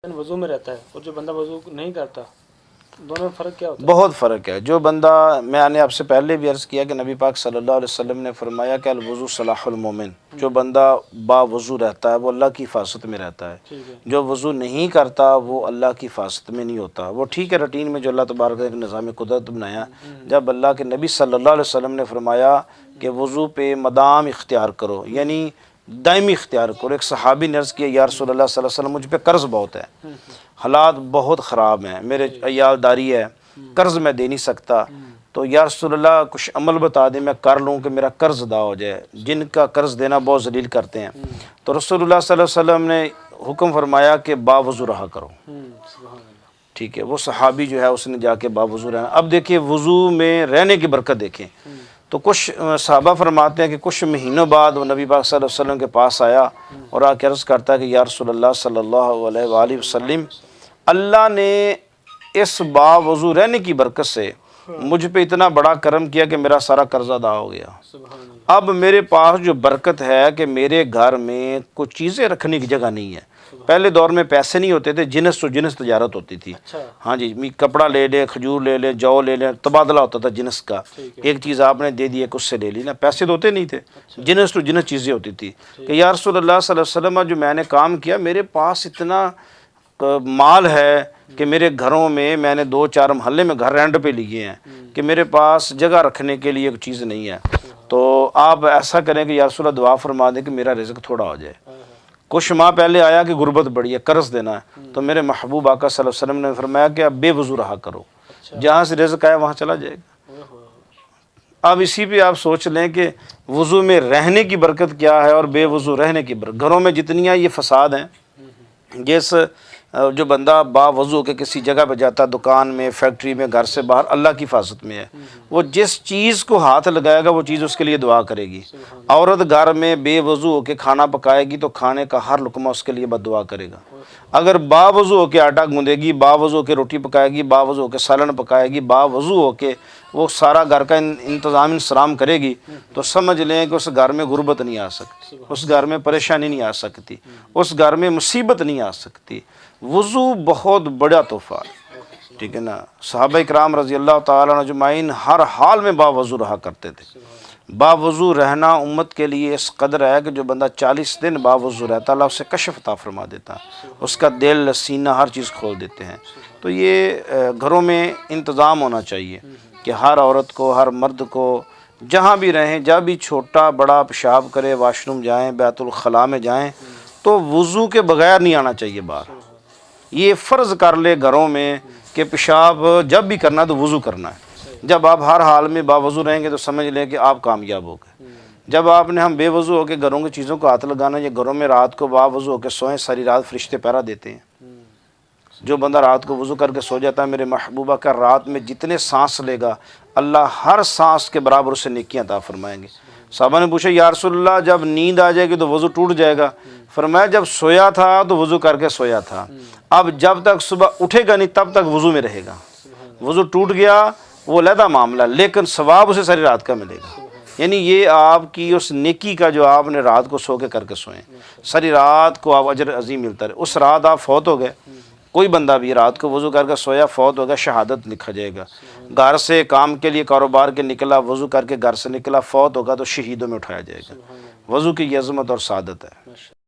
وضو میں رہتا ہے اور جو بندہ وضو نہیں کرتا، دونوں میں فرق کیا ہوتا ہے؟ بہت فرق ہے۔ جو بندہ، میں نے آپ سے پہلے بھی عرض کیا کہ نبی پاک صلی اللہ علیہ وسلم نے فرمایا کہ الوضو صلاح المومن، جو بندہ با وضو رہتا ہے وہ اللہ کی حفاظت میں رہتا ہے، جو وضو نہیں کرتا وہ اللہ کی حفاظت میں نہیں ہوتا۔ وہ ٹھیک ہے روٹین میں جو اللہ تبارک نے ایک نظام قدرت بنایا، جب اللہ کے نبی صلی اللہ علیہ وسلم نے فرمایا کہ وضو پہ مدام اختیار کرو، یعنی دائمی اختیار کرو۔ ایک صحابی نے عرض کیا یا رسول اللہ صلی اللہ علیہ وسلم مجھ پہ قرض بہت ہے، حالات بہت خراب ہیں، میرے عیالداری ہے، قرض میں دے نہیں سکتا، تو یا رسول اللہ کچھ عمل بتا دیں میں کر لوں کہ میرا قرض ادا ہو جائے۔ جن کا قرض دینا بہت ذلیل کرتے ہیں، تو رسول اللہ صلی اللہ علیہ وسلم نے حکم فرمایا کہ باوضو رہا کرو۔ ٹھیک ہے، وہ صحابی جو ہے اس نے جا کے باوضو رہنا۔ اب دیکھیں وضو میں رہنے کی برکت دیکھیں، تو کچھ صحابہ فرماتے ہیں کہ کچھ مہینوں بعد وہ نبی پاک صلی اللہ علیہ وسلم کے پاس آیا اور آ کے عرض کرتا ہے کہ یا رسول اللہ صلی اللہ علیہ وآلہ وسلم، اللہ نے اس باوضو رہنے کی برکت سے مجھ پہ اتنا بڑا کرم کیا کہ میرا سارا قرض ادا ہو گیا۔ اب میرے پاس جو برکت ہے کہ میرے گھر میں کچھ چیزیں رکھنے کی جگہ نہیں ہے۔ پہلے دور میں پیسے نہیں ہوتے تھے، جنس تو جنس تجارت ہوتی تھی۔ ہاں جی، کپڑا لے لے، کھجور لے لے، جو لے لے، تبادلہ ہوتا تھا جنس کا۔ ایک چیز آپ نے دے دی ایک اس سے لے لی نا، پیسے تو ہوتے نہیں تھے، جنس تو جنس چیزیں ہوتی تھی کہ یا رسول اللہ صلی اللہ علیہ وسلم جو میں نے کام کیا، میرے پاس اتنا مال ہے کہ میرے گھروں میں نے 2-4 محلے میں گھر رینٹ پہ لیے ہیں کہ میرے پاس جگہ رکھنے کے لیے ایک چیز نہیں ہے، تو آپ ایسا کریں کہ یا رسول اللہ دعا فرما دیں کہ میرا رزق تھوڑا ہو جائے۔ کچھ ماہ پہلے آیا کہ غربت بڑی ہے، قرض دینا ہے، تو میرے محبوب آقا صلی اللہ علیہ وسلم نے فرمایا کہ اب بے وضو رہا کرو، جہاں سے رزق آیا وہاں چلا جائے گا۔ اب اسی پہ آپ سوچ لیں کہ وضو میں رہنے کی برکت کیا ہے اور بے وضو رہنے کی برکت۔ گھروں میں جتنیاں یہ فساد ہیں، جس جو بندہ با وضو ہو کے کسی جگہ پہ جاتا ہے، دکان میں، فیکٹری میں، گھر سے باہر، اللہ کی حفاظت میں ہے، وہ جس چیز کو ہاتھ لگائے گا وہ چیز اس کے لیے دعا کرے گی۔ عورت گھر میں بے وضو ہو کے کھانا پکائے گی تو کھانے کا ہر لقمہ اس کے لیے بد دعا کرے گا۔ اگر با وضو ہو کے آٹا گوندے گی، با وضو ہو کے روٹی پکائے گی، با وضو ہو کے سالن پکائے گی، با وضو ہو کے وہ سارا گھر کا انتظام انسرام کرے گی، تو سمجھ لیں کہ اس گھر میں غربت نہیں آ سکتی، اس گھر میں پریشانی نہیں آ سکتی، اس گھر میں مصیبت نہیں آ سکتی۔ وضو بہت بڑا تحفہ ہے، ٹھیک ہے نا۔ صحابہ اکرام رضی اللہ تعالیٰ عنہ اجمعین ہر حال میں با وضو رہا کرتے تھے۔ با وضو رہنا امت کے لیے اس قدر ہے کہ جو بندہ 40 دن با وضو رہتا اللہ اسے کشف عطا فرما دیتا، اس کا دل سینہ ہر چیز کھول دیتے ہیں۔ تو یہ گھروں میں انتظام ہونا چاہیے کہ ہر عورت کو، ہر مرد کو، جہاں بھی رہیں، جب بھی چھوٹا بڑا پیشاب کرے، واش روم جائیں، بیت الخلاء میں جائیں، تو وضو کے بغیر نہیں آنا چاہیے باہر۔ یہ فرض کر لے گھروں میں کہ پیشاب جب بھی کرنا ہے تو وضو کرنا ہے۔ جب آپ ہر حال میں باوضو رہیں گے تو سمجھ لیں کہ آپ کامیاب ہو گئے۔ جب آپ نے ہم بے وضو ہو کے گھروں کی چیزوں کو ہاتھ لگانا، یا گھروں میں رات کو باوضو ہو کے سوئیں، ساری رات فرشتے پہرا دیتے ہیں۔ جو بندہ رات کو وضو کر کے سو جاتا ہے، میرے محبوبہ کا رات میں جتنے سانس لے گا اللہ ہر سانس کے برابر اسے نیکیاں عطا فرمائیں گے۔ صحابہ نے پوچھا یا رسول اللہ جب نیند آ جائے گی تو وضو ٹوٹ جائے گا؟ فرمایا جب سویا تھا تو وضو کر کے سویا تھا، اب جب تک صبح اٹھے گا نہیں تب تک وضو میں رہے گا۔ وضو ٹوٹ گیا وہ علیحدہ معاملہ، لیکن ثواب اسے ساری رات کا ملے گا۔ یعنی یہ آپ کی اس نیکی کا جو آپ نے رات کو سو کے کر کے سوئیں، ساری رات کو آپ اجر عظیم ملتا رہے۔ اس رات آپ فوت ہو گئے، کوئی بندہ بھی رات کو وضو کر کے سویا فوت ہوگا، شہادت لکھا جائے گا۔ گھر سے کام کے لیے کاروبار کے نکلا، وضو کر کے گھر سے نکلا، فوت ہوگا تو شہیدوں میں اٹھایا جائے گا۔ وضو کی یہ عظمت اور سعادت ہے۔